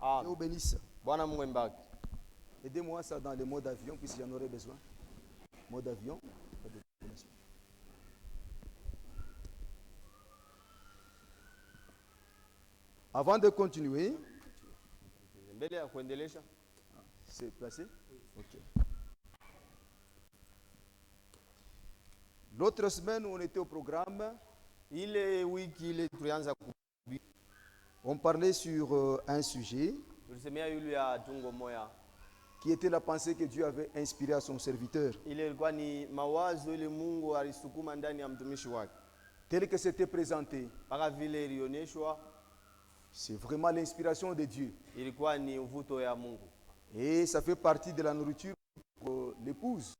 Dieu vous bénisse. Bwana Mungu mbaki. Aidez-moi ça dans le mode avion, puisque j'en aurai besoin. Mode avion. Avant de continuer, Mbele ya kuendelesha. c'est placé? Ok. L'autre semaine, on était au programme. Ile wiki ile tulianza On parlait sur un sujet tulisemea yule ya tungo moya. Qui était la pensée que Dieu avait inspirée à son serviteur. Ile ilikuwa ni mawazo ile Mungu alisukuma ndani ya mtumishi wake. Tel que c'était présenté. Paka vile ilioneshwa. C'est vraiment l'inspiration de Dieu. Ilikuwa ni uvuto ya Mungu. Et ça fait partie de la nourriture pour l'épouse.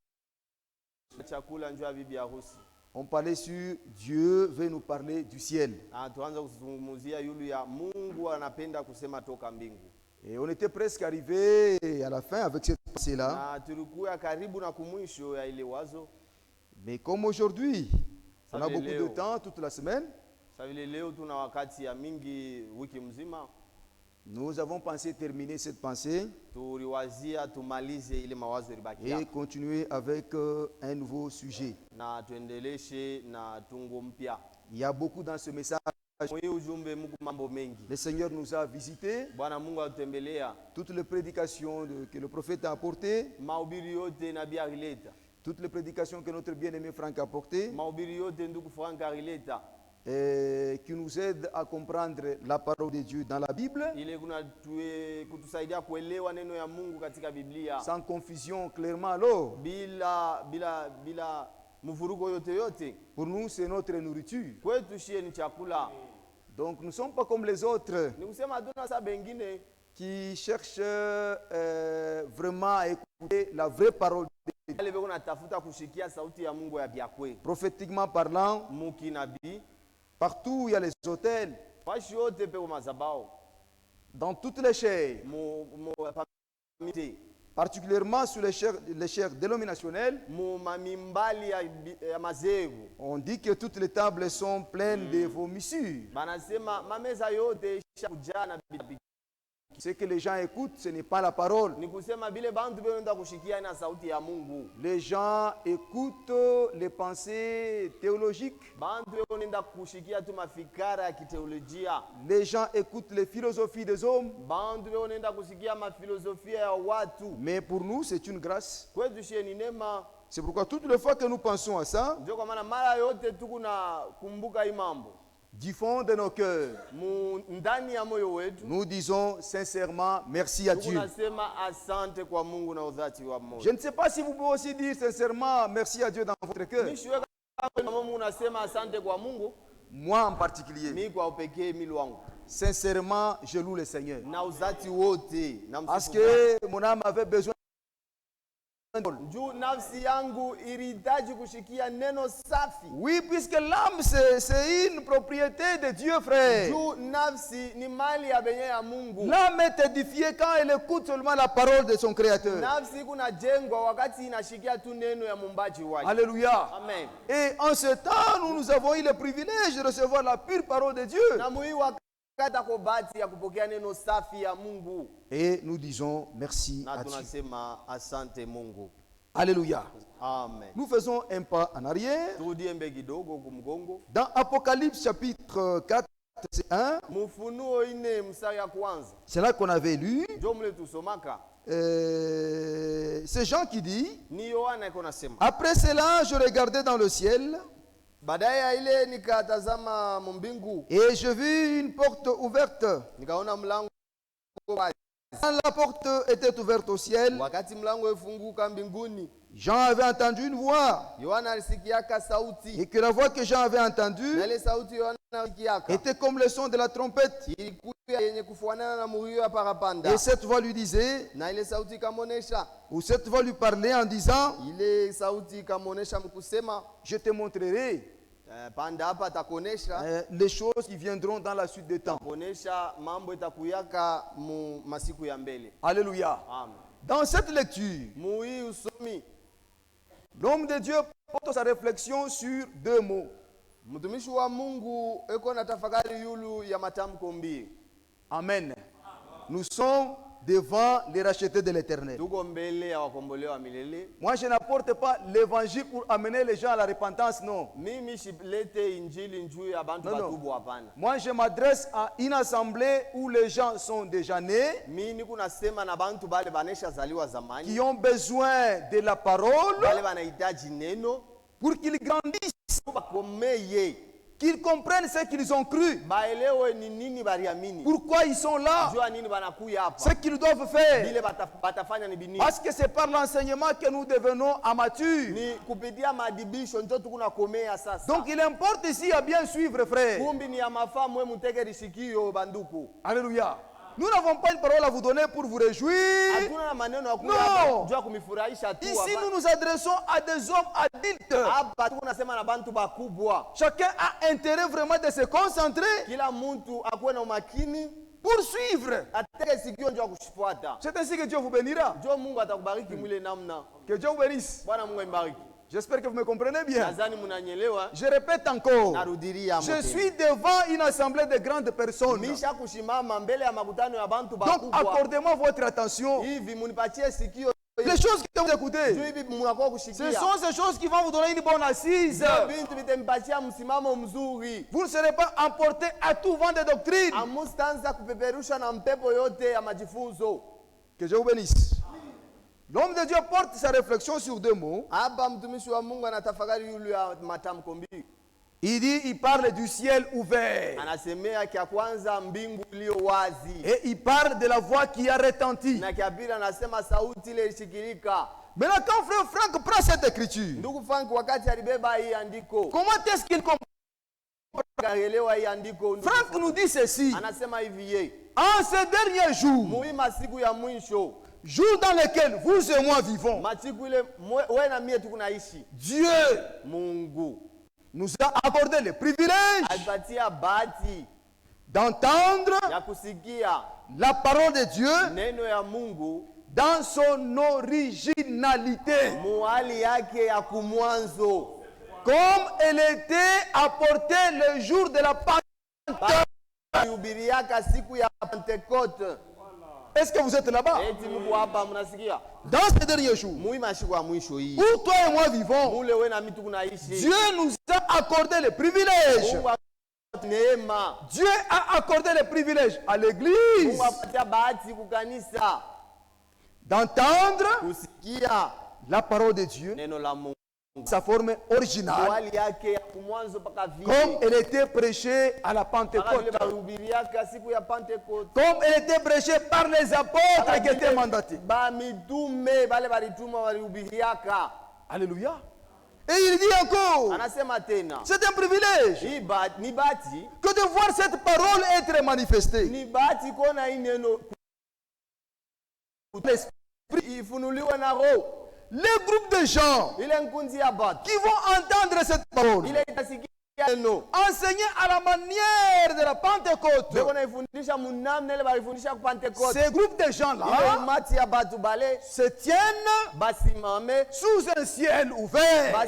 Chakula njoo ya bibi harusi. On parlait sur Dieu veut nous parler du ciel. Tuanza kuzungumzia yule ya Mungu anapenda kusema toka mbingu. Et on était presque arrivé à la fin avec cette pensée-là. Na tulikuwa karibu na kumwisho ya ile wazo. Mais comme aujourd'hui, on a beaucoup de temps toute la semaine. Sasa vile leo tuna wakati ya mingi wiki mzima. Nous avons pensé terminer cette pensée Tuliwazia tumalize ile mawazo ilibaki. Et continuer avec un nouveau sujet. Na tuendeleshe na tungo mpya. Il y a beaucoup dans ce message. Le Seigneur nous a visités. Toutes les prédications que le prophète a apportées. Toutes les prédications que notre bien-aimé Franck a apportées. Et qui nous aident à comprendre la parole de Dieu dans la Bible. Sans confusion, clairement alors. Pour nous, c'est notre nourriture. Donc nous ne sommes pas comme les autres qui cherchent vraiment à écouter la vraie parole de Dieu. Prophétiquement parlant, partout où il y a les autels, dans toutes les chaires, particulièrement sur les chaires dénominationnelles, on dit que toutes les tables sont pleines de vomissures. Ce que les gens écoutent, ce n'est pas la parole. Les gens écoutent les pensées théologiques. Les gens écoutent les philosophies des hommes. Mais pour nous, c'est une grâce. C'est pourquoi toutes les fois que nous pensons à ça, du fond de nos cœurs, nous disons sincèrement merci à Dieu. Je ne sais pas si vous pouvez aussi dire sincèrement merci à Dieu dans votre cœur. Moi en particulier, sincèrement, je loue le Seigneur. Parce que mon âme avait besoin. Oui, puisque l'âme c'est une propriété de Dieu, frère. L'âme est édifiée quand elle écoute seulement la parole de son Créateur. Alléluia. Amen. Et en ce temps, nous avons eu le privilège de recevoir la pure parole de Dieu. Et nous disons merci à Dieu. Alléluia. Amen. Nous faisons un pas en arrière. Dans Apocalypse chapitre 4, verset 1, c'est là qu'on avait lu. C'est Jean qui dit: après cela, je regardais dans le ciel. Et je vis une porte ouverte. Quand la porte était ouverte au ciel, Jean avait entendu une voix. Et que la voix que Jean avait entendue était comme le son de la trompette. Et cette voix lui disait, ou cette voix lui parlait en disant: je te montrerai les choses qui viendront dans la suite des temps. Alléluia. Amen. Dans cette lecture, l'homme de Dieu porte sa réflexion sur deux mots. Amen. Nous sommes devant les rachetés de l'Éternel. Moi, je n'apporte pas l'évangile pour amener les gens à la repentance, non. Non. Moi, je m'adresse à une assemblée où les gens sont déjà nés, qui ont besoin de la parole pour qu'ils grandissent, qu'ils comprennent ce qu'ils ont cru, pourquoi ils sont là, ce qu'ils doivent faire. Parce que c'est par l'enseignement que nous devenons amateurs. Donc il importe ici à bien suivre, frère. Alléluia. Nous n'avons pas une parole à vous donner pour vous réjouir. Non. Ici, nous nous adressons à des hommes adultes. Chacun a intérêt vraiment de se concentrer pour suivre. C'est ainsi que Dieu vous bénira. Que Dieu vous bénisse. J'espère que vous me comprenez bien. Je répète encore. Je suis devant une assemblée de grandes personnes. Donc accordez-moi votre attention. Les choses que vous écoutez, ce sont ces choses qui vont vous donner une bonne assise. Vous ne serez pas emporté à tout vent de doctrine. Que Dieu vous bénisse. L'homme de Dieu porte sa réflexion sur deux mots. Il dit, il parle du ciel ouvert. Et il parle de la voix qui a retenti. Maintenant, quand frère Franck prend cette écriture, comment est-ce qu'il comprend? Franck nous dit ceci. En ces derniers jours, jour dans lequel vous et moi vivons, Dieu nous a accordé le privilège d'entendre la parole de Dieu dans son originalité, comme elle était apportée le jour de la Pentecôte. Est-ce que vous êtes là-bas? Dans ces derniers jours, où toi et moi vivons, Dieu nous a accordé le privilège. Dieu a accordé le privilège à l'église d'entendre la parole de Dieu, sa forme originale, comme elle était prêchée à la Pentecôte, comme elle était prêchée par les apôtres qui étaient mandatés. Alléluia. Et il dit encore, c'est un privilège que de voir cette parole être manifestée. Les groupes de gens qui vont entendre cette parole enseigner à la manière de la Pentecôte. Ces groupes de gens-là se tiennent sous un ciel ouvert.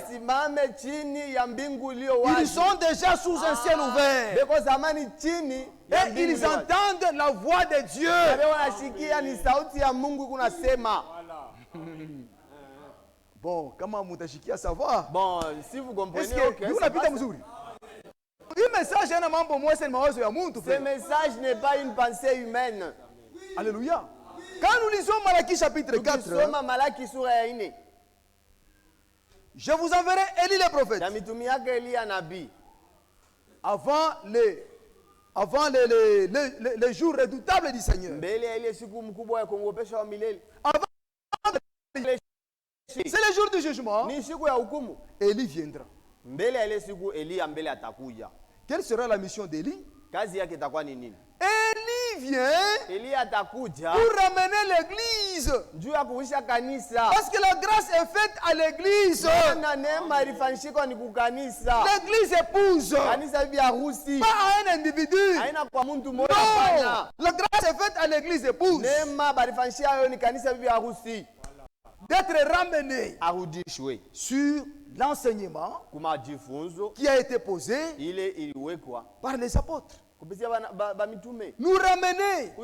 Ils sont déjà sous un ciel ouvert. Et ils entendent la voix de Dieu. Bon, comment mutashikia ça va? Bon, si vous comprenez, ce message n'est pas une pensée humaine. Alléluia. Quand nous lisons Malachie chapitre 4, je vous enverrai Élie le prophète. Avant les jours redoutables du Seigneur. C'est le jour du jugement. Élie viendra. Quelle sera la mission d'Élie? Élie vient pour ramener l'église. Parce que la grâce est faite à l'église. L'église épouse. Pas à un individu. Non. La grâce est faite à l'église épouse. D'être ramené sur l'enseignement qui a été posé par les apôtres. nous ramener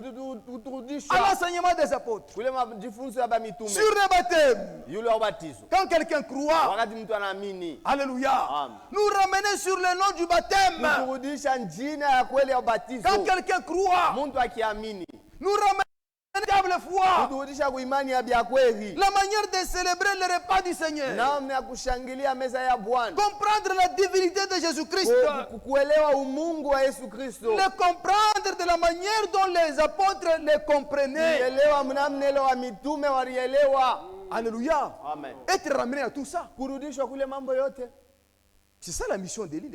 à l'enseignement des apôtres, sur le baptême. Quand quelqu'un croit, alléluia, nous ramener sur le nom du baptême. Quand quelqu'un croit, nous ramener la foi, la manière de célébrer le repas du Seigneur, comprendre la divinité de Jésus-Christ, le comprendre de la manière dont les apôtres le comprenaient. Alléluia. Amen. Être ramené à tout ça. C'est ça la mission d'Élie.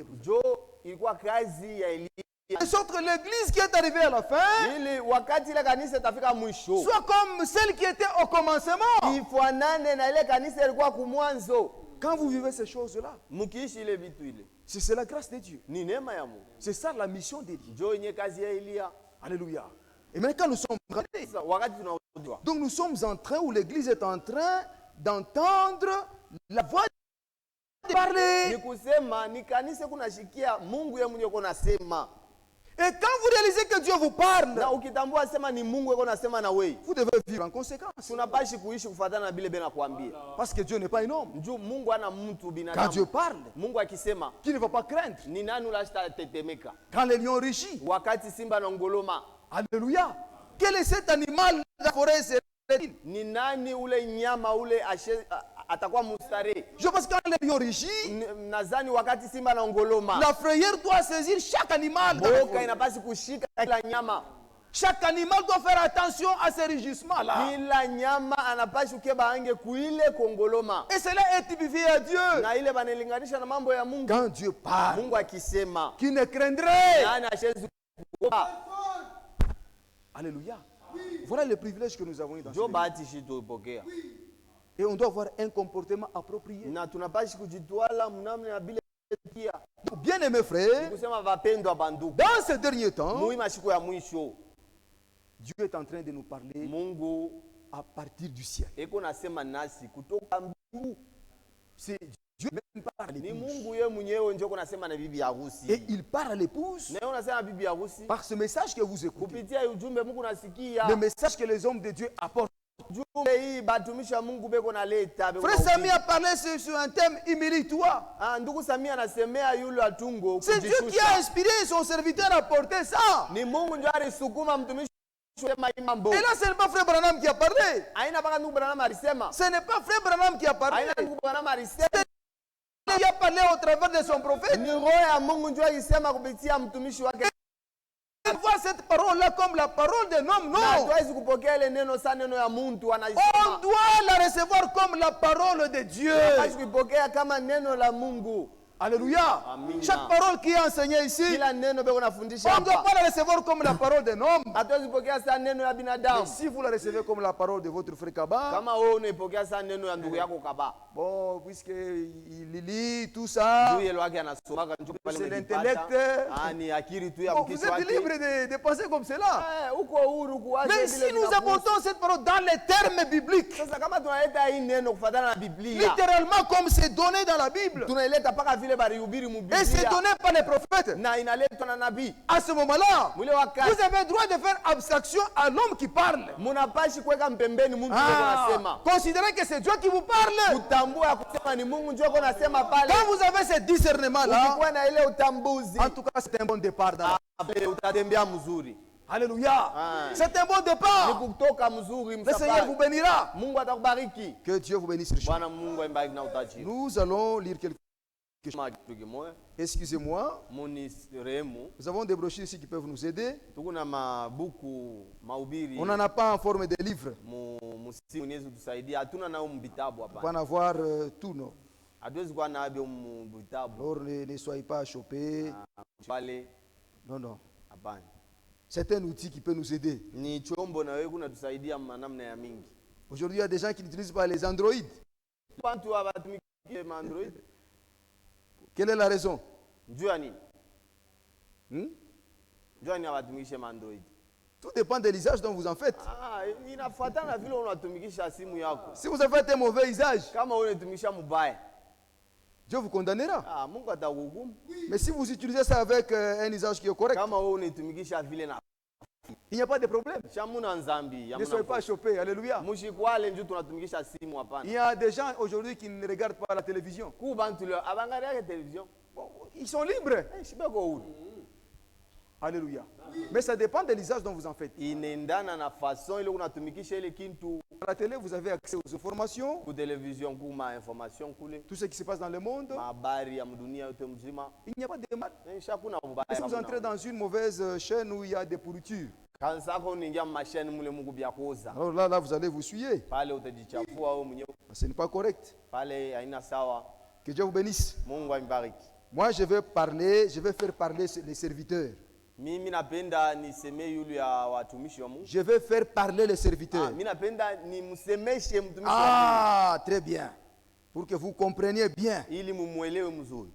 De sorte que l'église qui est arrivée à la fin soit comme celle qui était au commencement. Quand vous vivez ces choses-là, c'est la grâce de Dieu. C'est ça la mission d'Élie. Alléluia. Et maintenant quand nous sommes gradés, donc nous sommes en train, ou l'église est en train d'entendre la voix de parler. Et quand vous réalisez que Dieu vous parle, vous devez vivre en conséquence. Parce que Dieu n'est pas un homme. Quand Dieu parle, qui ne va pas craindre. Quand les lions rugissent, alléluia. Quel est cet animal de la forêt? Je pense que quand les lions rugissent, la frayeur doit saisir chaque animal. Chaque animal doit faire attention à ces rugissements-là. Et cela est typifié à Dieu. Quand Dieu parle, qui ne craindrait. Alléluia. Voilà le privilège que nous avons eu dans ce pays. Et on doit avoir un comportement approprié. Bien aimés frères, dans ces derniers temps, Dieu est en train de nous parler à partir du ciel. C'est Dieu même parle à l'épouse. Et il parle à l'épouse par ce message que vous écoutez. Le message que les hommes de Dieu apportent. Frère Sami a parlé sur un thème, humilie-toi. C'est Dieu qui a inspiré son serviteur à porter ça. Et là, ce n'est pas Frère Branham qui a parlé. Ce n'est pas Frère Branham qui a parlé. Il a parlé au travers de son prophète. On voit cette parole-là comme la parole d'un homme, non. On doit la recevoir comme la parole de Dieu. Alléluia. Chaque parole qui est enseignée ici, on ne doit pas la recevoir comme la parole d'un homme. Mais si vous la recevez comme la parole de votre frère Kaba, bon, puisqu'il lit tout ça, c'est l'intellect, bon, vous êtes libre de penser comme cela. Mais si nous apportons cette parole dans les termes bibliques, littéralement comme c'est donné dans la Bible, et c'est donné par les prophètes, à ce moment-là, vous avez le droit de faire abstraction à l'homme qui parle. Considérez que c'est Dieu qui vous parle. Quand vous avez ce discernement-là, en tout cas c'est un bon départ. Alléluia. C'est un bon départ. Le Seigneur vous bénira. Que Dieu vous bénisse richement. Nous allons lire quelques. Excusez-moi. Nous avons des brochures ici qui peuvent nous aider. On n'en a pas en forme de livre. On va en avoir tout, non. Alors ne soyez pas chopés. Non, non. C'est un outil qui peut nous aider. Aujourd'hui, il y a des gens qui n'utilisent pas les Android. Quelle est la raison? Tout dépend de l'usage dont vous en faites. Si vous en faites un mauvais usage, Dieu vous condamnera. Ah, Mungu atakuhukumu. Mais si vous utilisez ça avec un usage qui est correct, Kama wewe unitumikisha vile na il n'y a pas de problème. shamuna nzambi, Ne soyez pas choqués. Alléluia. Mushikwale nju tunatumikisha simu hapana. Il y a des gens aujourd'hui qui ne regardent pas la télévision. Ku bantu leo abangalia ya television. Bon, ils sont libres. Shibeko huru. Alléluia. Mais ça dépend de l'usage dont vous en faites. Inaendana na façon ile unatumikisha ile kintu. À la télé, vous avez accès aux informations, Ku television kuma information kule. tout ce qui se passe dans le monde. Habari ya mdunia yote mzima. Il n'y a pas de mal. Shakuna Si ubaya. vous entrez dans une mauvaise chaîne où il y a des pourritures, Kansa ko ningia mashine mule Mungu bya kuoza. alors là, vous allez vous souiller. Pale utajichafua wewe mwenyewe. Ce n'est pas correct. Pale haina sawa. Que Dieu vous bénisse. Mungu ambariki. Moi, je vais faire parler les serviteurs. Mimi napenda niseme yule ya watumishi wa Mungu. Je vais faire parler les serviteurs. Mimi napenda nimsemeshe mtumishi wa Ah, très bien. Pour que vous compreniez bien. Mungu ili mumuelewe mzuri.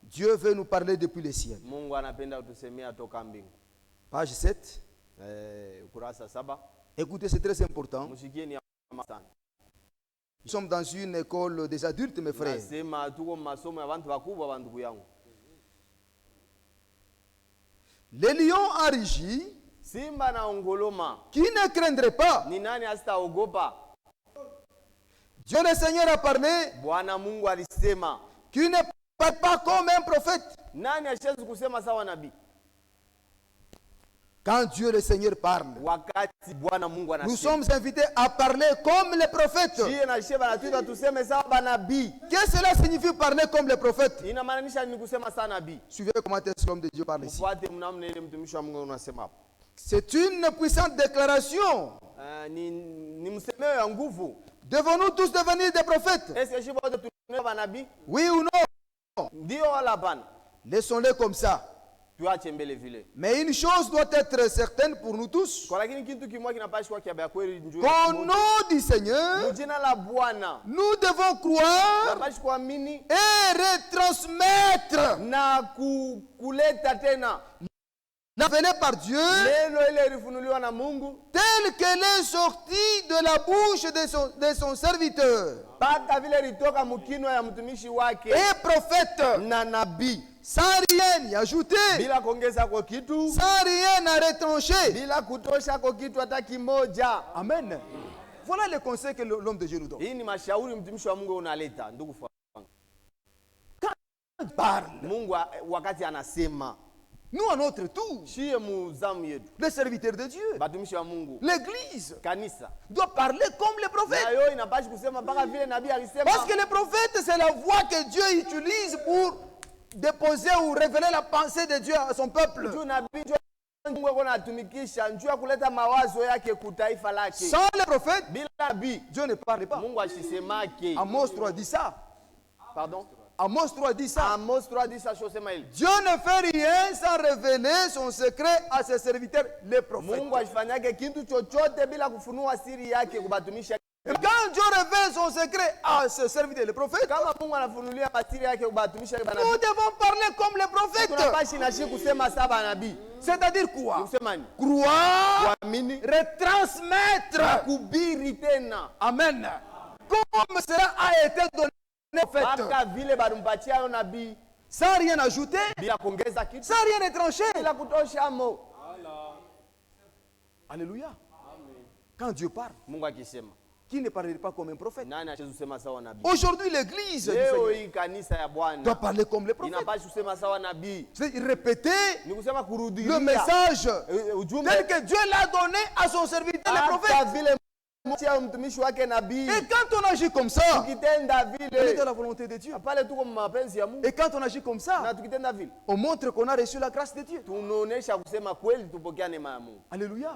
Dieu veut nous parler depuis le ciel. Mungu anapenda kutusemea toka mbingu. Page 7. Ukurasa 7. Écoutez, c'est très important. Mushikieni sana. Nous sommes dans une école des adultes, mes frères. Nasema tuko masomo ya bantu bakubwa bandugu yangu. Les lions enragés Simba na ongoloma. qui ne craindraient pas. Ni nani asitaogopa? Dieu le Seigneur a parlé. Bwana Mungu alisema. Qui ne parle pas comme un prophète. Nani ashezi kusema sawa nabii? Quand Dieu le Seigneur parle, Wakati Bwana Mungu anasema. nous sommes invités à parler comme les prophètes. Shie na shie banatuita tuseme sawa banabii. Qu'est-ce que cela signifie parler comme les prophètes? Inamaanisha ni kusema sawa nabii. Suivez comment est-ce l'homme de Dieu parle ici. Mfuate mnamna ile mtumishi wa Mungu unasema hapo. C'est une puissante déclaration. Ni msemeo ya nguvu. Devons-nous tous devenir des prophètes? Est-ce que shiba wote tunao banabii? Oui ou non? Ndio wala hapana? Laissons-les comme ça. Tuache mbele vile. Mais une chose doit être certaine pour nous tous. Kwa lakini kitu kimoja kinapaswa kwa ya kweli njoo. Qu'au nom du Seigneur, Jina la Bwana. nous devons croire Tunapaswa kuamini et retransmettre na kuleta tena révélé par Dieu neno ile ilifunuliwa na Mungu tel qu'elle est sortie de la bouche de son serviteur mpaka vile litoka mkino ya mtumishi wake et prophète, na nabii, sans rien y ajouter, bila kuongeza kwa kitu, sans rien à retrancher. bila kutosha kwa kitu hata kimoja. Amen. Voilà le conseil que l'homme de Dieu nous donne. Hii ni mashauri mtumishi wa Mungu unaleta, ndugu fangu. Il parle. Mungu wakati anasema, Nous, à notre tour, shie muzamu yetu, les serviteurs de Dieu, batumishi wa Mungu, l'Église kanisa doit parler comme les prophètes. na yo inapashi kusema mpaka vile nabii alisema. Parce que les prophètes, c'est la voix que Dieu utilise pour déposer ou révéler la pensée de Dieu à son peuple. Juu nabii njoo Mungu ako anatumikisha njoo ya kuleta mawazo yake kutaifa lake. Sans les prophètes, Bila nabii Dieu ne parle pas. Mungu ashisemake. Amos 3 dit ça. Pardon? Amos 3 dit ça. Amos 3 dit ça shosema hili. Dieu ne fait rien sans révéler son secret à ses serviteurs, les prophètes. Mungu ashifanyake kitu chochote bila kufunua siri yake kubatumisha. Et quand Dieu révèle son secret à ses serviteurs, les prophètes, Kama Mungu anafunulia masiri yake kubatumisha nous banabii. devons parler comme les prophètes. Tunapashi na shi kusema saba nabii. C'est-à-dire quoi? Kusema ni Croire, kuamini, retransmettre. kubiri tena. Amen. Comme cela a été donné au prophète, Mpaka vile barumpatia yo nabii sans rien ajouter, bila kuongeza kitu, sans rien retrancher. bila kutosha mo. Alléluia. Quand Dieu parle, Mungu akisema, qui ne parle pas comme un prophète? nani acheze kusema sawa nabii? Aujourd'hui, l'église du Leo Seigneur hii kanisa ya doit Bwana parler comme les prophètes. inapashi kusema sawa nabii. C'est-à-dire répéter Ni kusema le kurudilia message ujumbe tel que Dieu l'a donné à son serviteur, les hata prophètes. vile mtia mtumishi wake nabii. Et quand on agit comme ça, Tukitenda on est vile dans la volonté de Dieu. pale tuko mapenzi ya Mungu, Et quand on agit comme na ça, tukitenda vile on montre qu'on a reçu la grâce de Dieu. tunaonesha kusema kweli tupokea neema ya Mungu. Alléluia.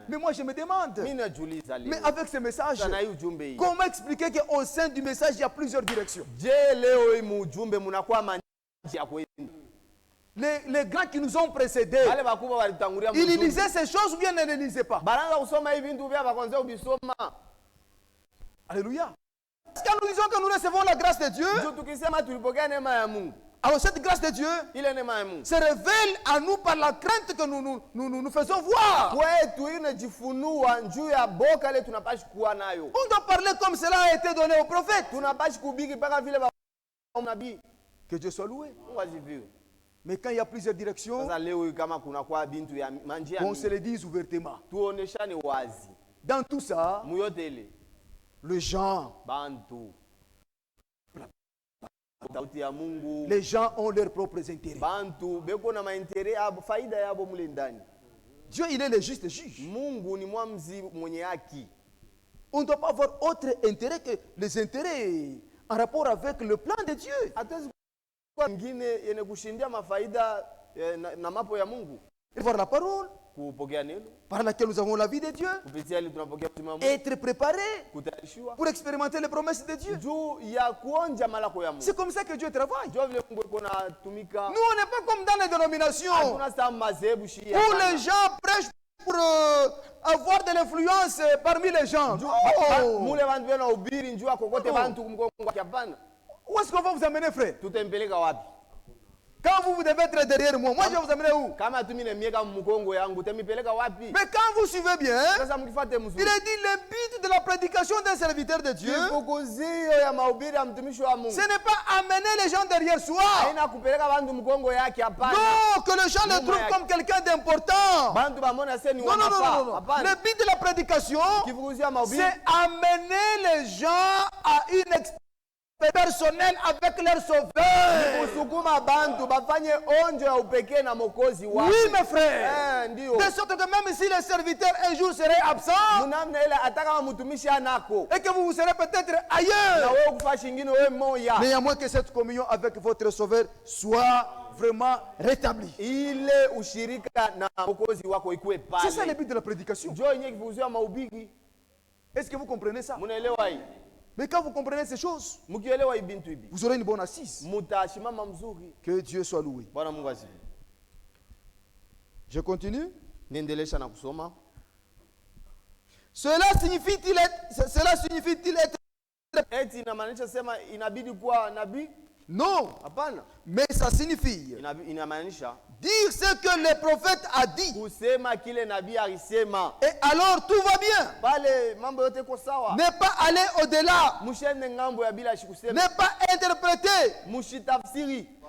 Mais moi, je me demande, Mimi najiuliza mais leo avec ce message, sana hii ujumbe hii, comment expliquer qu'au sein du message, il y a plusieurs directions? je leo hii mujumbe mnakuwa manji ya kweli? Les grands qui nous ont précédés, Wale bakubwa walitangulia ils mujumbe, lisaient ces choses ou bien ne les lisaient pas? banaanza kusoma hivi vitu vya bakwanza ubisoma. Alléluia. Quand nous disons que nous recevons la grâce de Dieu, Ndio tukisema tulipokea neema ya Mungu, Alors cette grâce de Dieu se révèle à nous par la crainte que nous faisons voir. On doit parler comme cela a été donné aux prophètes. Que Dieu soit loué. Mais quand il y a plusieurs directions, on se le dit ouvertement. Dans tout ça, les gens ont leurs propres intérêts. Dieu, il est le juste juge. On ne doit pas avoir autre intérêt que les intérêts en rapport avec le plan de Dieu. Et voir la parole par laquelle nous avons la vie de Dieu. Être préparé pour expérimenter les promesses de Dieu. C'est comme ça que Dieu travaille. Nous, on n'est pas comme dans les dénominations où les gens prêchent pour avoir de l'influence parmi les gens. Où est-ce qu'on va vous amener, frère? Quand vous devez être derrière moi, moi je vais vous amener où? Mais quand vous suivez bien, il est dit le but de la prédication d'un serviteur de Dieu, ce n'est pas amener les gens derrière soi. Non, que les gens le trouvent comme quelqu'un d'important. Non. Le but de la prédication, c'est amener les gens à une expérience personnel avec leur sauveur. Oui, mes frères. De sorte que même si le serviteur un jour serait absent et que vous serez peut-être ailleurs, mais à moins que cette communion avec votre sauveur soit vraiment rétablie. C'est ça le but de la prédication. Est-ce que vous comprenez ça? Mais quand vous comprenez ces choses, vous aurez une bonne assise. Que Dieu soit loué. Je continue. Cela signifie-t-il être non, mais ça signifie dire ce que le prophète a dit. Et alors tout va bien. Ne pas aller au-delà. Ne pas interpréter.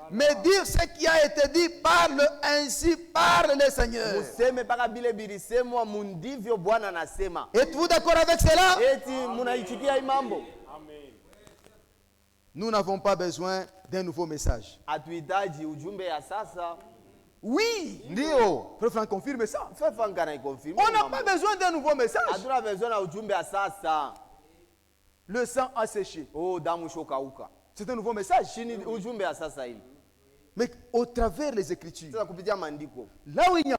Mais dire ce qui a été dit, parle ainsi, parle le Seigneur. Êtes-vous d'accord avec cela? Nous n'avons pas besoin d'un nouveau message. Oui. Frère Franck confirme ça. On n'a pas besoin d'un nouveau message. Le sang a séché. C'est un nouveau message. Mais au travers des Écritures, là où il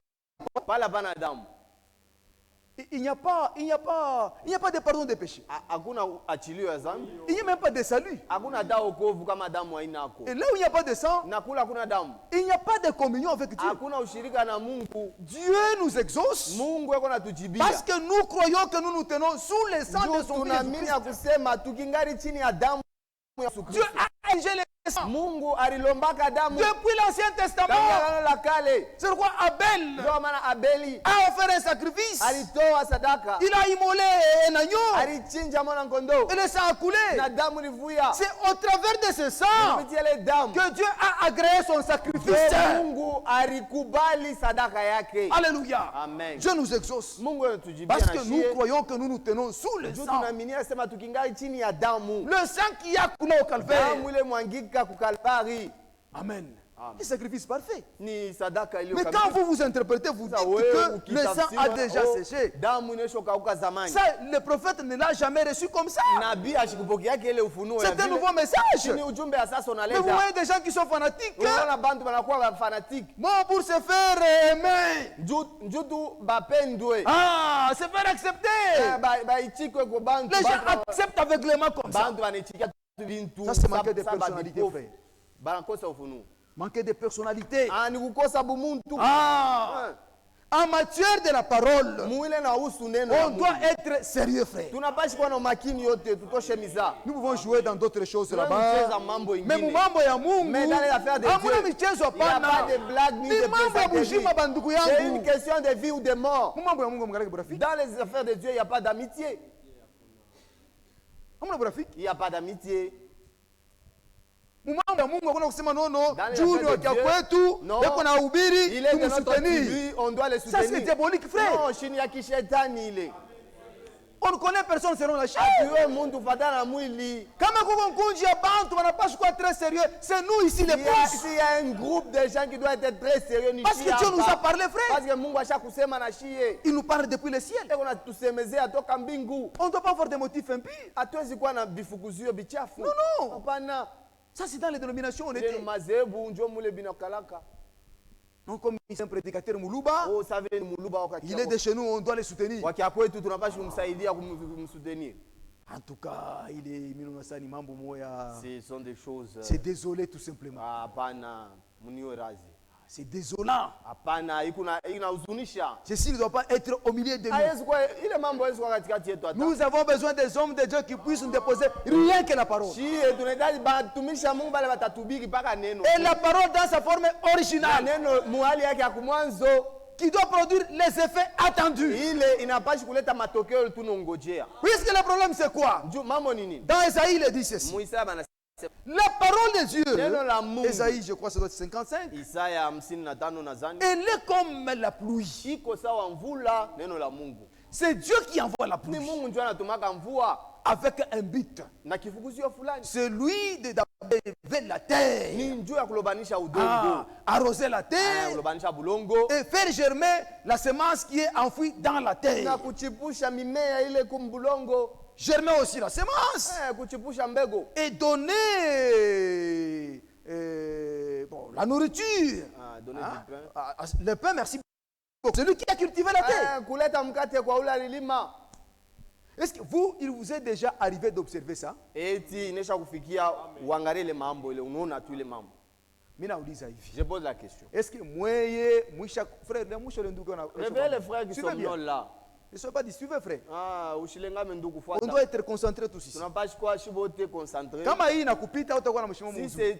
n'y a pas de pardon des péchés. Il n'y a même pas de salut. Et là où il n'y a pas de sang, il n'y a pas de communion avec Dieu. Dieu nous exauce parce que nous croyons que nous nous tenons sous le sang de son Fils. Dieu a ingéré le sang. Depuis l'Ancien Testament, c'est pourquoi Abel a offert un sacrifice. Il a immolé un agneau. Et le sang a coulé. C'est au travers de ce sang que Dieu a agréé son sacrifice. Alléluia. Amen. Dieu nous exauce parce que nous croyons que nous nous tenons sous le sang. Le sang qui a coulé au calvaire. Amen. Un sacrifice parfait. Mais quand vous interprétez, vous dites que le sang a déjà séché. Ça, le prophète ne l'a jamais reçu comme ça. C'est un nouveau message. Mais vous voyez des gens qui sont fanatiques. Bon, pour se faire aimer. Ah, se faire accepter. Les gens acceptent aveuglément comme ça. Ça, c'est manquer de personnalité, frère. Manquer de personnalité. En matière de la parole, Mwile na usu neno la on doit Mungu. être sérieux, frère. Tunapashi kuwa na makini yote tutoshe mizaa. Nous pouvons jouer dans d'autres choses Tunacheza là-bas. mambo Mais ingine. mambo ya Mungu, Mais dans les affaires de Dieu, hamuna michezo il n'y a hapana. pas de blague ni Ni de mambo ya plaisanterie. kushima bandugu C'est une yangu. question de vie ou de mort. Mambo ya Mungu mngalaki burafiki. Dans les affaires de Dieu, il n'y a pas d'amitié. Hamuna burafiki. Il n'y a pas d'amitié. Mambo ya Mungu hakuna kusema nono, Dans les juu ni affaires de wakia Dieu, kwetu, non. yako na ubiri, Il est de notre tumsoutenir. tribu, on doit le Ça c'est soutenir. diabolique, frère. Non, chini ya kishetani ile. On ne connaît personne selon la chair. Atuwe muntu fatana na mwili. Kama kuko nkunji ya bantu wanapaswa kuwa très sérieux, c'est nous ici les plus. S'il y a un groupe de gens qui doit être très sérieux ni Parce que Dieu nous a parlé, frère. Parce que Mungu asha kusema na shie. Il nous parle depuis le ciel. Eko na tusemezea toka mbingu. On ne doit pas avoir des motifs impies. Hatuwezi kuwa na vifukuzio bichafu. Non, non. Hapana. Ça c'est dans les dénominations on Ile était. mazebu njo mule binakalaka. Donc comme il est un prédicateur Moulouba, Oh, ça veut muluba wakati. il est de chez nous, on doit les soutenir. Wakia kwetu tunapaswa kumsaidia kumsoutenir. En tout cas, il est minunasani mambo moya. Ce sont des choses. C'est désolé tout simplement. Hapana, muniwe razi. C'est désolant. Hapana, inahuzunisha. Ceci ne doit pas être au milieu de nous. Haiwezi kuwa ile mambo haiwezi kuwa katikati yetu hata. Nous avons besoin des hommes de Dieu qui puissent nous déposer rien que la parole. Shie tunahitaji batumisha Mungu bale batatubiki mpaka neno. Et la parole dans sa forme Na originale, neno muhali yake ya kumwanzo qui doit produire les effets attendus. ile inapashi kuleta matokeo tunongojea. Puisque le problème c'est quoi? Mambo ni nini? Dans Esaïe, il est dit ceci. Muisaya bana La parole de Dieu, neno la Mungu. Esaïe, je crois que ça doit être 55, Isaya 55 nadhani. elle est comme la pluie. Iko sawa mvula neno la Mungu. C'est Dieu qui envoie la Ni pluie Mungu ndio anatumaka mvua avec un but. na kifukuzio fulani. C'est lui d'élever la terre, Ni njoo ya kulobanisha udongo. arroser la terre Kulobanisha bulongo et faire germer la semence qui est enfouie dans la na terre. kuchipusha mimea ile kumbulongo. Germer aussi la semence Kuchipusha mbegu. et donner bon, la nourriture. Donner Hein? du pain. Le pain, merci beaucoup. C'est lui qui a cultivé la terre. Kuleta mkate kwa ule alilima. Est-ce que vous, il vous est déjà arrivé d'observer ça? Eti inesha kufikia uangalie ile mambo ile unaona tu ile mambo. Mimi nauliza hivi. Je pose la question. Est-ce que mweye mwisha frère le mwisho le ndugu na Réveillez les frères qui Suivez sont bien. là. Ne soyez pas suivez frère. Ushilengame ndugu On fuata. doit être concentré tous ici. Tunapashi kwa shibote concentré. Kama hii inakupita utakuwa na mshimo Si mzuri.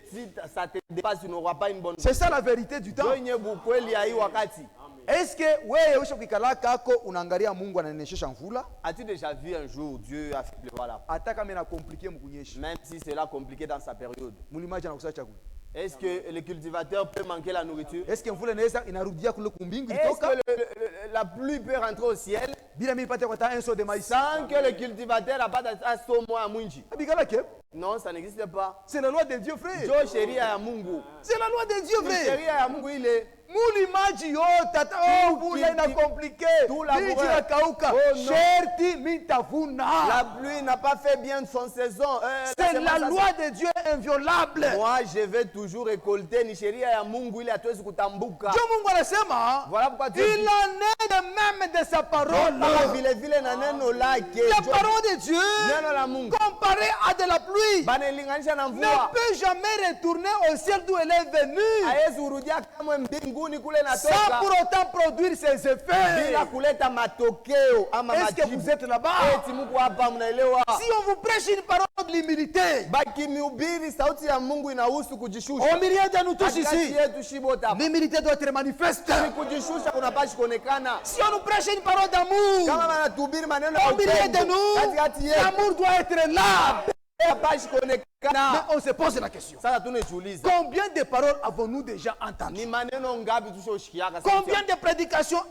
ça te dépasse, tu n'auras pas une bonne. C'est ça la vérité du temps. Kwenye bukweli ya hii wakati. Est-ce que wewe ushakuikala kako unaangalia Mungu ananeshesha mvula? As-tu déjà vu un jour Dieu a fait pleuvoir la pluie? Hata kama ina compliqué mkunyesha. Même si c'est là compliqué dans sa période. Mulimaji anakusa chakula. Est-ce que le cultivateur peut manquer la nourriture? Est-ce que mvula inaweza inarudia kule kumbingu Est-ce itoka? que la pluie peut rentrer au ciel Bila mimi pate kwa ta un seau de maïs. sans que le cultivateur n'a pas d'assomo à mwinji? Abikala ke? Non, ça n'existe pas. C'est la loi de Dieu frère. Jo sheria ya Mungu. C'est la loi de Dieu frère. Sheria ya Mungu ile. Mulimaji yote hata oh mvula ina compliqué. Tout la Miji bourrée. inakauka. Oh, non. Sherti mitavuna. La pluie n'a pas fait bien de son saison. C'est la loi de Dieu inviolable. Moi, je vais toujours récolter ni sheria ya Mungu ile hatuwezi kutambuka. Dieu Mungu anasema Voilà pourquoi Dieu il dit, en est de même de sa parole. kama vile vile na neno lake. La parole de Dieu Neno la Mungu. comparée à de la pluie Banalinganisha na ne mvua. peut jamais retourner au ciel d'où elle est venue Haezi urudia kama mbinguni kule sans pour natoka. autant produire ses effets. Bila kuleta matokeo ama Est-ce que majibu. vous êtes là-bas? Eti Mungu hapa mnaelewa. Si on vous prêche une parole de l'humilité Baki mihubiri sauti ya Mungu inahusu kujishusha. au milieu de nous tous Katikati ici, yetu shibota. l'humilité doit être manifeste. Ni kujishusha kunapashi kuonekana. Si on nous prêche une parole d'amour Kama wanatuhubiri maneno ya au milieu de upendo nous, katikati yetu l'amour doit être là. hapashi Mais kuonekana. on se pose la question. Sasa tunajiuliza Combien de paroles avons-nous déjà entendues? ni maneno ngapi tushoshikiaka? Combien de prédications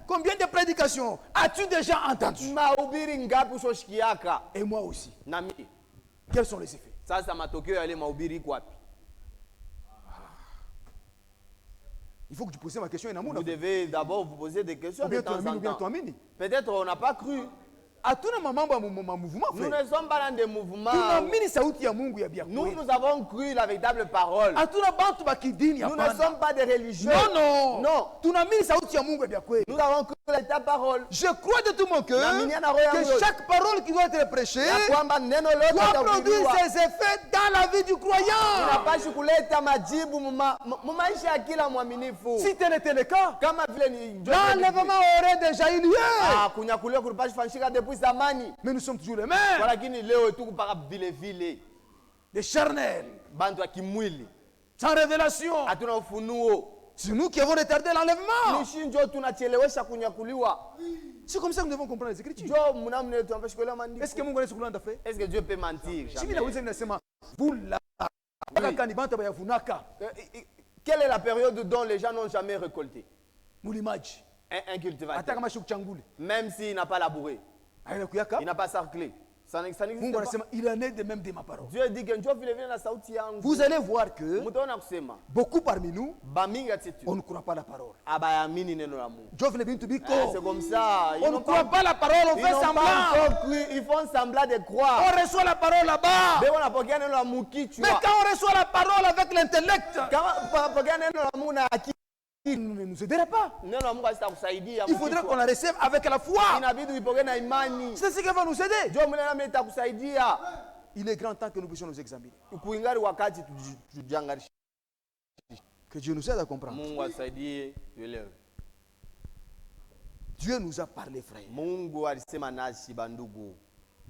combien de prédications as-tu déjà entendues? mahubiri ngapi ushoshikiaka? Et moi aussi. Na mimi Quels sont les effets? sasa matokeo ya ile mahubiri iko wapi? Il faut que tu poses ma question. Vous devez d'abord vous poser des questions de temps en temps. Peut-être on n'a pas cru. Mouvement, Nous ne sommes pas dans des mouvements. Nous avons cru la véritable parole. Nous ne sommes pas des religieux. Non. Nous avons cru la véritable parole. Je crois de tout mon cœur que chaque parole qui doit être prêchée doit produire ses effets dans la vie du croyant. Inapashi kuleta majibu mumaisha ya kila mwaminifu. Si tel était le cas, kama vile ni l'enlèvement aurait déjà eu lieu. Kunyakuliwa kulipashi fanyika depuis zamani. Mais nous sommes toujours les mêmes. Lakini leo tu kupaka vile vile. Des charnels. Bantu ya kimwili. Sans révélation. Hatuna ufunuo. C'est nous qui avons retardé l'enlèvement. C'est comme ça que nous devons comprendre les Écritures. Est-ce que Mungu anaweza kulanda fait? Est-ce que Dieu peut mentir? Quelle est la période dont les gens n'ont jamais récolté? Un cultivateur. Même s'il n'a pas labouré. Il n'a pas sarclé. Il en est de même de ma parole. Dieu dit que vous allez voir que beaucoup parmi nous, on ne croit pas la parole. C'est comme ça. On ne croit pas la parole, on fait semblant. Ils font semblant de croire. On reçoit la parole là-bas. Mais quand on reçoit la parole avec l'intellect, il ne nous aidera pas. Il faudra qu'on la reçoive avec la foi. C'est ce qui va nous aider. Il est grand temps que nous puissions nous examiner. Que Dieu nous aide à comprendre. Dieu nous a parlé, frère.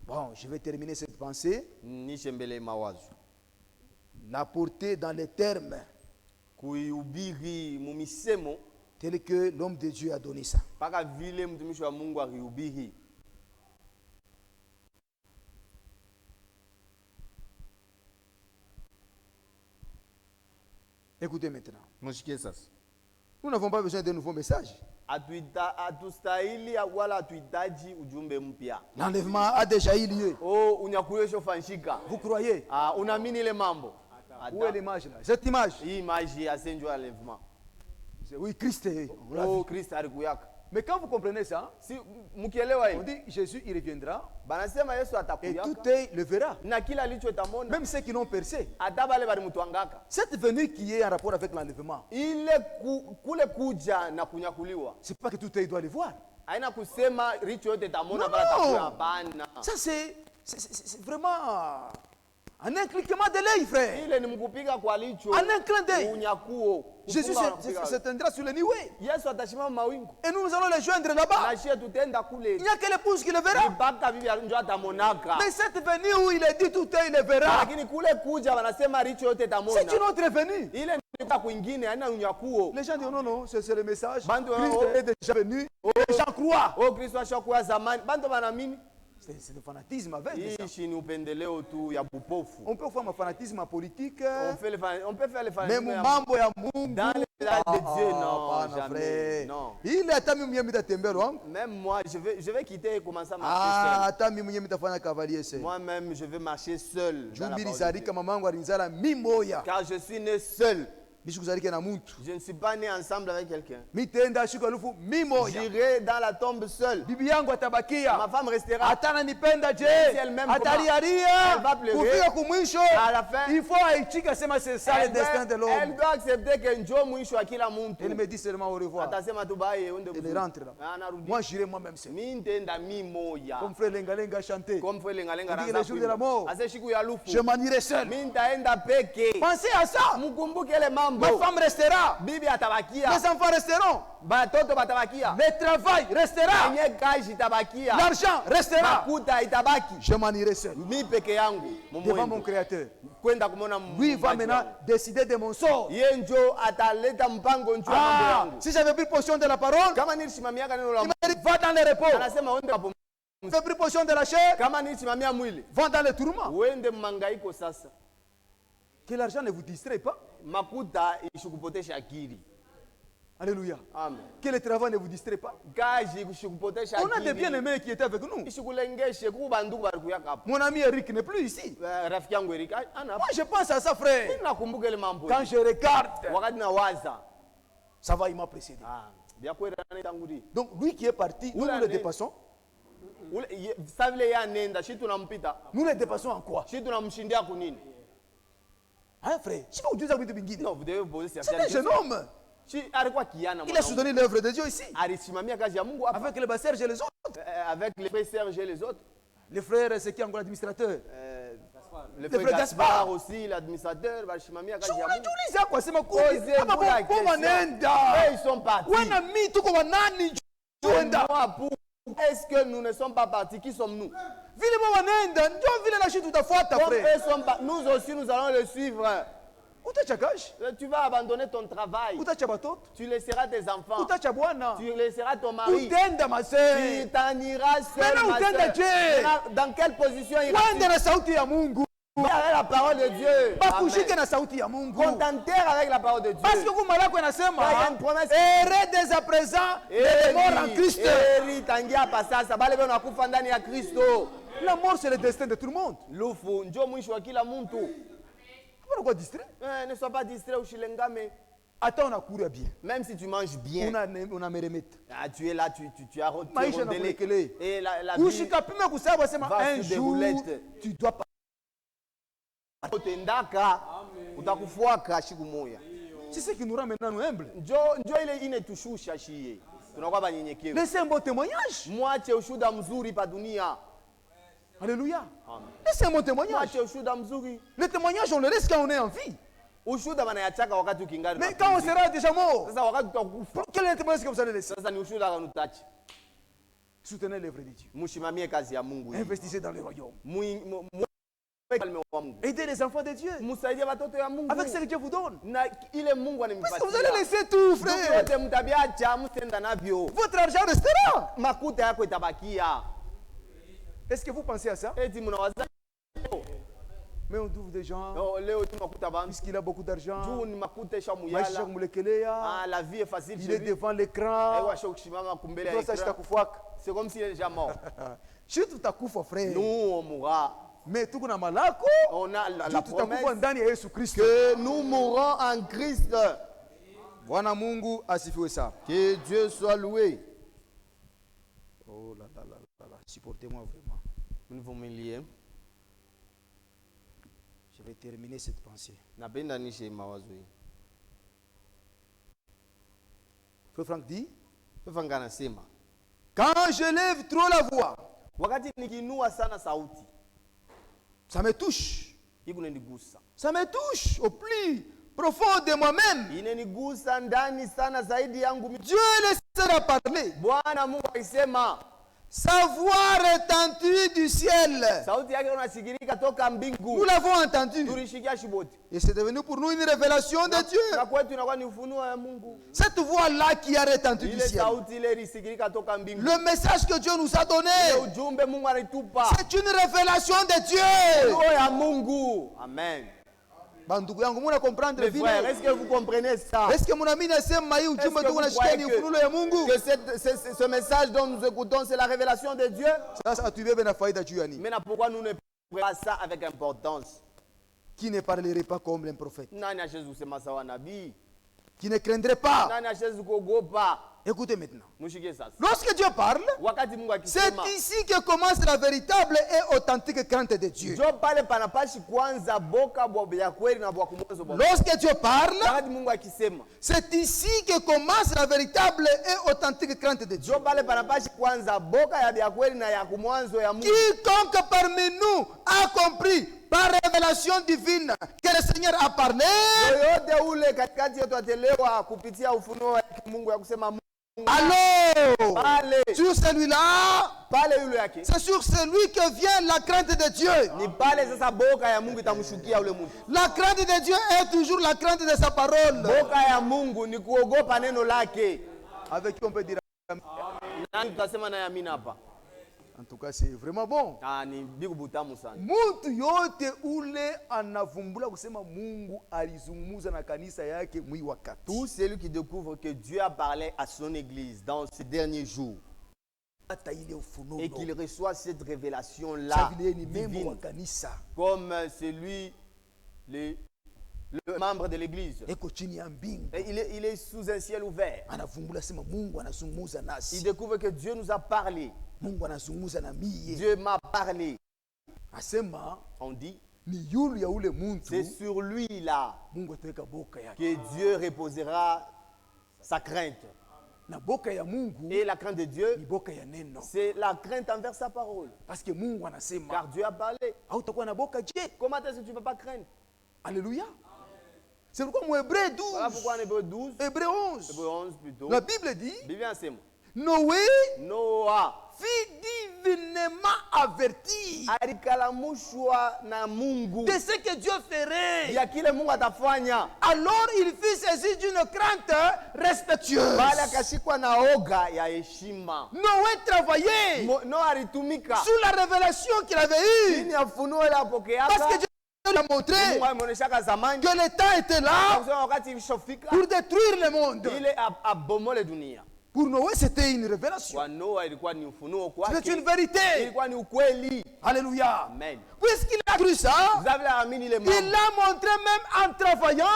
Bon, je vais terminer cette pensée. La porter dans les termes tel que l'homme de Dieu a donné ça. Écoutez maintenant. Nous n'avons pas besoin de nouveaux messages. L'enlèvement a déjà eu lieu. Vous croyez? Où est l'image là? Cette image. Oui, Christ. Oh, Christ. Mais quand vous comprenez ça, on dit Jésus il reviendra. Et tout œil le verra. Même ceux qui l'ont percé. Cette venue qui est en rapport avec l'enlèvement. C'est pas que tout œil doit le voir. Non. Ça c'est vraiment un inclinement de l'œil, frère. Un inclin d'œil. Jésus s'éteindra sur le nuée. Et nous allons les joindre là-bas. Il n'y a que l'épouse qui le verra. Mais cette venue où il est dit tout œil le verra, c'est une autre venue. Les gens disent non, c'est le message. Christ est déjà venu. Les gens croient. C'est le fanatisme avec ça. On peut faire un fanatisme politique. On peut faire le fanatisme. Même mambo ya Mungu. Dans l'état de Dieu, non, jamais. Non. Il est même moi, je vais quitter et commencer à marcher seul. Moi-même, je vais marcher seul. Car je suis né seul. Je ne suis pas né ensemble avec quelqu'un. J'irai dans la tombe seule. Ma femme restera. Si elle m'aime, elle va pleurer. À la fin, il faut elle doit accepter que Dieu mouche à qui la monte. Elle me dit seulement au revoir. Elle rentre là. Moi j'irai moi-même seul. Comme frère Lengalenga chantait. Comme frère Lengalenga dit le jour de la mort. Je m'en irai seul. Pensez à ça. Ma femme restera. Mes enfants resteront. Le travail restera. L'argent restera. Je m'en irai seul. Devant mon Créateur. Lui va maintenant décider de mon sort. Si j'avais pris possession de la parole, il m'a dit va dans le repos. Si j'avais pris possession de la chair, va dans le tourment. Que l'argent ne vous distrait pas. Alléluia. Amen. Que le travail ne vous distrait pas. On a des bien-aimés qui étaient avec nous. Mon ami Eric n'est plus ici. Moi je pense à ça, frère. Quand je regarde, ça va, il m'a précédé. Donc lui qui est parti, nous le dépassons. Nous le dépassons en quoi? Hein, frère? Non, vous devez poser certaines questions. C'est un jeune homme. Il a soutenu l'œuvre de Dieu ici. Avec les Serge et les autres. Avec les frères Serge et les autres. Les frères, c'est qui encore l'administrateur? Le frère Gaspard aussi, l'administrateur, ils sont partis. Est-ce que nous ne sommes pas partis? Qui sommes-nous? Nous aussi, nous allons le suivre. Tu vas abandonner ton travail. Tu laisseras tes enfants. Tu laisseras ton mari. Tu t'en iras seul, ma soeur. Dans quelle position iras-tu? Avec la parole de Dieu. Contenter avec la parole de Dieu. Parce que vous m'avez connaissé, dès à présent, les morts en Christ. La mort, c'est le destin de tout le monde. Pourquoi distrait? Ne sois pas distrait ou chilengame. Attends, on a couru bien. Même si tu manges bien. On a mérité. Ah, tu es là, tu as rodélé. Et la vie un jour, tu dois pas. C'est ce qui nous rend maintenant humbles. Laissez un bon témoignage. Alléluia. Laissez un bon témoignage. Le témoignage, on le laisse quand on est en vie. Mais quand on sera déjà mort, quel est le témoignage que vous allez laisser? Soutenez l'œuvre de Dieu. Investissez dans le royaume. Aidez les enfants de Dieu avec ce que Dieu vous donne. Parce que vous allez laisser tout, frère. Votre argent restera. Est-ce que vous pensez à ça? Mais on trouve des gens, puisqu'il a beaucoup d'argent, la vie est facile. Il est devant l'écran. C'est comme s'il est déjà mort. Frère. Nous, on mourra. Mais on a la promesse que nous mourrons en Christ. Que Dieu soit loué. Oh là là là là, supportez-moi vraiment. Nous vous humilier. Je vais terminer cette pensée. Frère Franck dit, quand je lève trop la voix, ça me touche. Ça me touche au plus profond de moi-même. Dieu laissera parler. Sa voix retentit du ciel. Nous l'avons entendu. Et c'est devenu pour nous une révélation de Dieu. Cette voix-là qui a retenti du ciel. Le message que Dieu nous a donné. C'est une révélation de Dieu. Amen. Est-ce que vous comprenez ça? Que ce message dont nous écoutons, c'est la révélation de Dieu? Mais pourquoi nous ne prenons pas ça avec importance? Qui ne parlerait pas comme un prophète? Qui ne craindrait pas? Écoutez maintenant. Lorsque Dieu parle, c'est ici que commence la véritable et authentique crainte de Dieu. Lorsque Dieu parle, c'est ici que commence la véritable et authentique crainte de Dieu. Quiconque parmi nous a compris par révélation divine que le Seigneur a parlé, alors, sur celui-là, c'est sur celui que vient la crainte de Dieu. La crainte de Dieu est toujours la crainte de sa parole. Avec qui on peut dire en tout cas, c'est vraiment bon. Mtu yote ule anavumbula kusema Mungu alizungumza na kanisa yake mwi wakati. Tout celui qui découvre que Dieu a parlé à son église dans ces derniers jours et qu'il reçoit cette révélation-là divine, comme celui, le membre de l'église, et il est sous un ciel ouvert. Il découvre que Dieu nous a parlé. Dieu m'a parlé. On dit, c'est sur lui là que Dieu reposera sa crainte. Et la crainte de Dieu, c'est la crainte envers sa parole. Car Dieu a parlé. Comment est-ce que tu ne vas pas craindre? Alléluia. C'est pourquoi mon Hébreu 12. Voilà pourquoi en Hébreu 12. Hébreu 11. Hébreu 11 plutôt. La Bible dit. Noah fut divinement averti de ce que Dieu ferait. Alors il fut saisi d'une crainte respectueuse. Noé travaillait sous la révélation qu'il avait eue. Parce que Dieu lui a montré que le temps était là pour détruire le monde. Pour Noé, c'était une révélation. C'était une vérité. Alléluia. Puisqu'il a cru ça, il l'a montré même en travaillant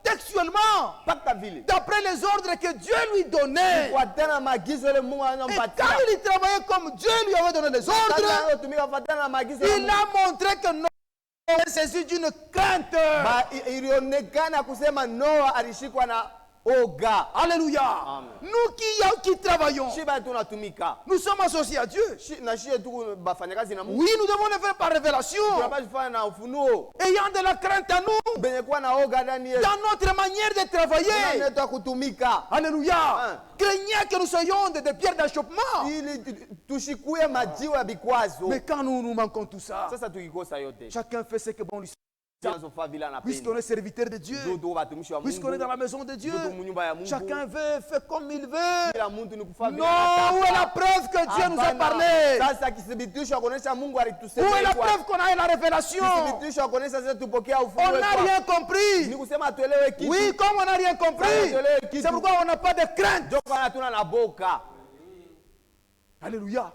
textuellement, d'après les ordres que Dieu lui donnait. Et quand il travaillait comme Dieu lui avait donné les ordres, il a montré que Noé est saisi d'une crainte. Alléluia. Amen. Nous qui travaillons, nous sommes associés à Dieu. Oui, nous devons le faire par révélation. Ayant de la crainte à nous, dans notre manière de travailler. Alléluia. Craignez que nous soyons des pierres d'achoppement. Mais quand nous manquons tout ça, chacun fait ce que bon lui semble. Puisqu'on est serviteur de Dieu, puisqu'on est dans la maison de Dieu, chacun veut faire comme il veut. Non, où est la preuve que Dieu nous a parlé? Où est la preuve qu'on a eu la révélation? On n'a rien compris. Oui, comme on n'a rien compris, c'est pourquoi on n'a pas de crainte. Alléluia.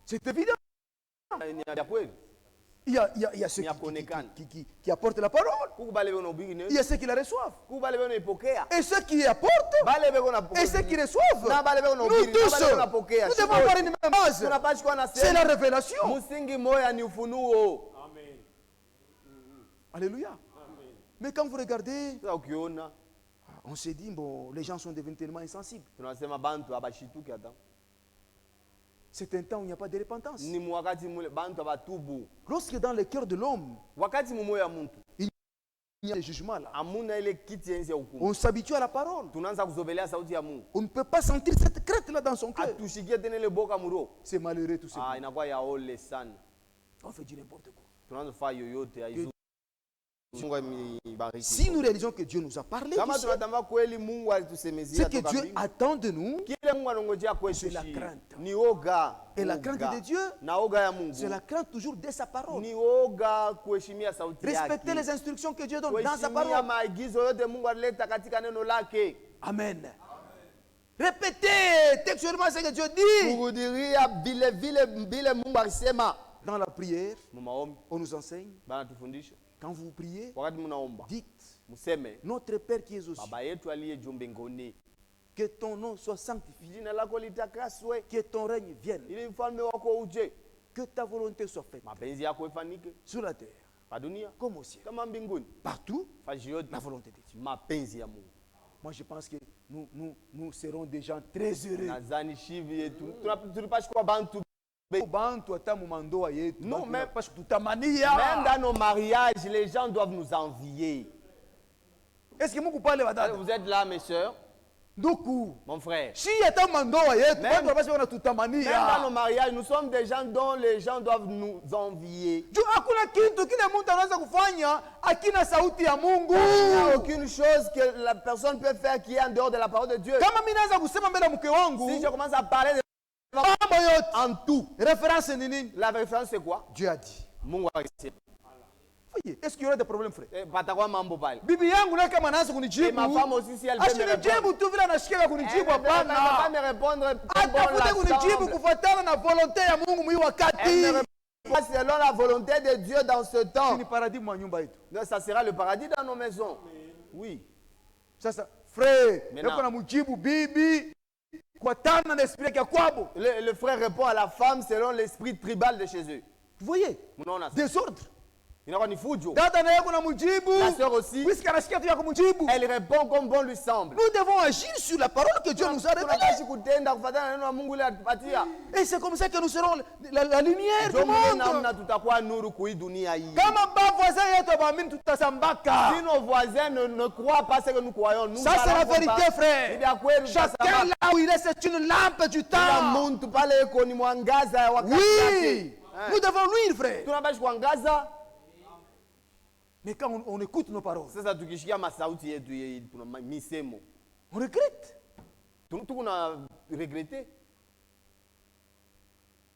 C'est évident. Il y a ceux qui apportent la parole. Il y a ceux qui la reçoivent. Et ceux qui apportent. Et ceux qui reçoivent. Nous tous, nous devons avoir une même base. C'est la révélation. Alléluia. Mais quand vous regardez, on s'est dit, bon, les gens sont devenus tellement insensibles. C'est un temps où il n'y a pas de repentance. Lorsque dans le cœur de l'homme, il y a des jugements là, on s'habitue à la parole. On ne peut pas sentir cette crainte là dans son cœur. C'est malheureux tout ça. On fait du n'importe quoi. Si nous réalisons que Dieu nous a parlé, c'est que Dieu attend de nous, c'est la crainte. Et la crainte de Dieu, c'est la crainte toujours de sa parole. Respecter les instructions que Dieu donne dans sa parole. Amen. Répétez textuellement ce que Dieu dit. Dans la prière, on nous enseigne. Quand vous priez, dites, notre Père qui est aux cieux, que ton nom soit sanctifié, que ton règne vienne, que ta volonté soit faite sur la terre, comme au ciel. Partout, la volonté de Dieu. Moi, je pense que nous serons des gens très heureux. Non, mais même dans nos mariages, les gens doivent nous envier. Est-ce que vous êtes là, mes soeurs? Mon frère. Même dans nos mariages, nous sommes des gens dont les gens doivent nous envier. Il n'y a aucune chose que la personne peut faire qui est en dehors de la parole de Dieu. Si je commence à parler de en tout. Référence. La référence c'est quoi? Dieu a dit. Est-ce qu'il y aura des problèmes, frère? Et ma femme aussi, si elle peut me répondre. Elle va me répondre. Elle me répond selon la volonté de Dieu dans ce temps. Ça sera le paradis dans nos maisons. Oui. Frère, le frère répond à la femme selon l'esprit tribal de chez eux. Vous voyez? Désordre. inakuwa ni fujo. Dada naye kuna mjibu. La sœur aussi. Puisque anasikia tu ya kumjibu. Elle répond comme bon lui semble. Nous devons agir sur la parole que Dieu nous a révélée. Tunapaswa kutenda kufuatana na neno la Mungu ile atupatia. Et c'est comme ça que nous serons la lumière du monde. Namna tutakuwa nuru kui dunia hii. Kama ba voisin yetu baamini tutasambaka. Si nos voisins ne croient pas ce que nous croyons, nous. Ça c'est la vérité, frère. Chacun là où il est, c'est une lampe du temps. Oui. Nous devons luire, frère. Mais quand on écoute nos paroles, on regrette.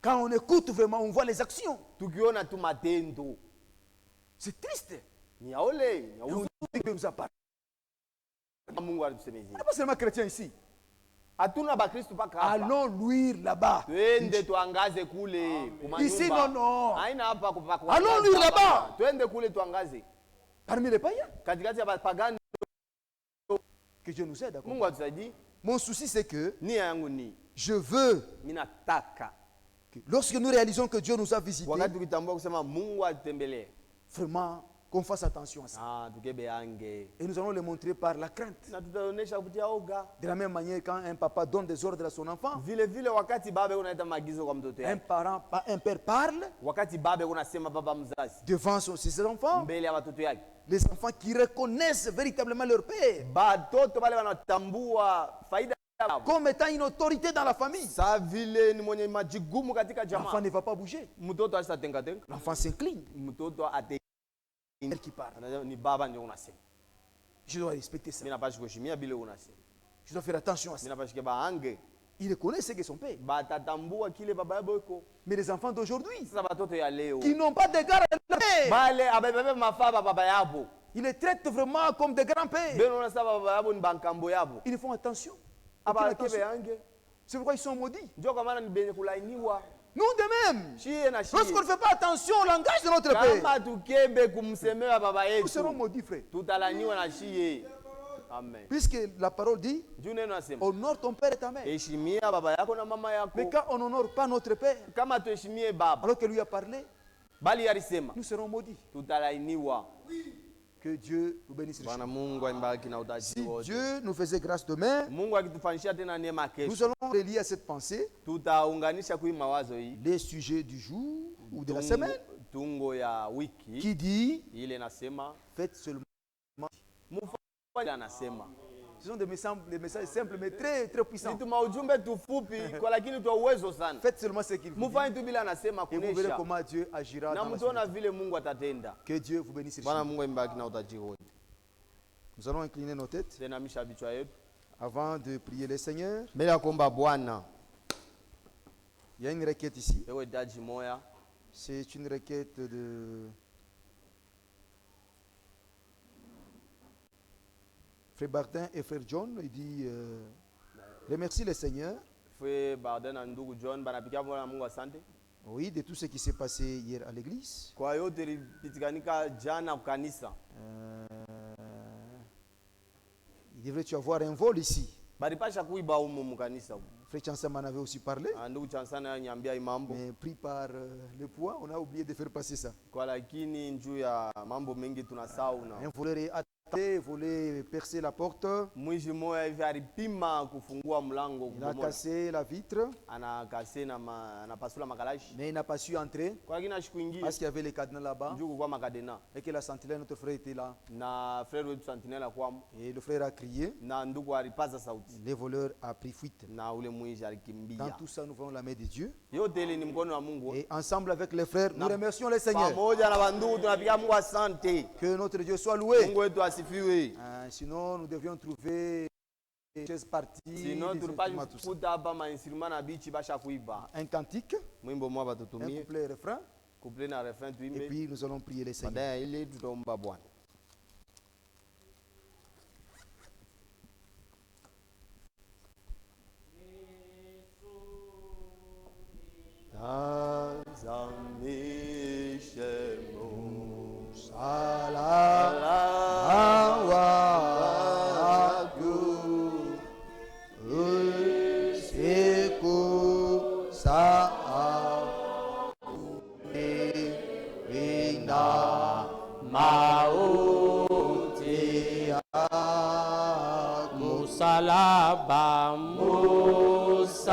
Quand on écoute vraiment, on voit les actions. C'est triste. On dit que nous a parlé. On n'est pas seulement chrétien ici. Allons luire là-bas. Ici, non. Allons luire là-bas. Parmi les païens. Que Dieu nous aide. Mon souci, c'est que je veux que lorsque nous réalisons que Dieu nous a visités, vraiment, qu'on fasse attention à ça. Et nous allons le montrer par la crainte. De la même manière, quand un papa donne des ordres à son enfant, un père parle devant ses enfants, les enfants qui reconnaissent véritablement leur père comme étant une autorité dans la famille. L'enfant ne va pas bouger. L'enfant s'incline. Qui parle. Je dois respecter ça. Je dois faire attention à ça. Il reconnaît ce que son père. Mais les enfants d'aujourd'hui, qui n'ont pas d'égard à leur père, ils les traitent vraiment comme des grands-pères. Ils font attention. C'est pourquoi ils sont maudits. Nous de même, lorsqu'on ne fait pas attention au langage de notre père, nous serons maudits, frère. Amen. Puisque la parole dit, honore ton père et ta mère. Mais quand on n'honore pas notre père, alors que lui a parlé, nous serons maudits. Que Dieu nous bénisse. Si Dieu nous faisait grâce demain, nous allons relier à cette pensée les sujets du jour ou de la semaine qui dit faites seulement. Ce sont des messages simples mais très, très puissants. Faites seulement ce qu'il vous dit. Et vous verrez comment Dieu agira dans la vie. Que Dieu vous bénisse. Nous allons incliner nos têtes avant de prier le Seigneur. Il y a une requête ici. C'est une requête de Frère Bartin et Frère John. Il dit remercie le Seigneur. Oui, de tout ce qui s'est passé hier à l'église. Il devrait y avoir un vol ici. Frère Chansa m'en avait aussi parlé. Mais pris par le poids, on a oublié de faire passer ça. Un voleur est attaqué, voulait percer la porte. Il a cassé la vitre. Mais il n'a pas su entrer. Parce qu'il y avait les cadenas là-bas. Et que la sentinelle, notre frère, était là. Et le frère a crié. Les voleurs a pris fuite. Dans tout ça, nous voyons la main de Dieu. Et ensemble avec les frères, nous remercions le Seigneur. Que notre Dieu soit loué. Sinon, nous devions trouver des chaises parties. Un cantique. Un couplet refrain. Et puis nous allons prier le Seigneur. Salah Musalaba, musalaba.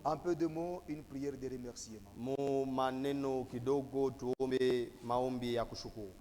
Un peu de mots, une prière de remerciement. Maneno kidogo tuombe maombi ya kushukuru.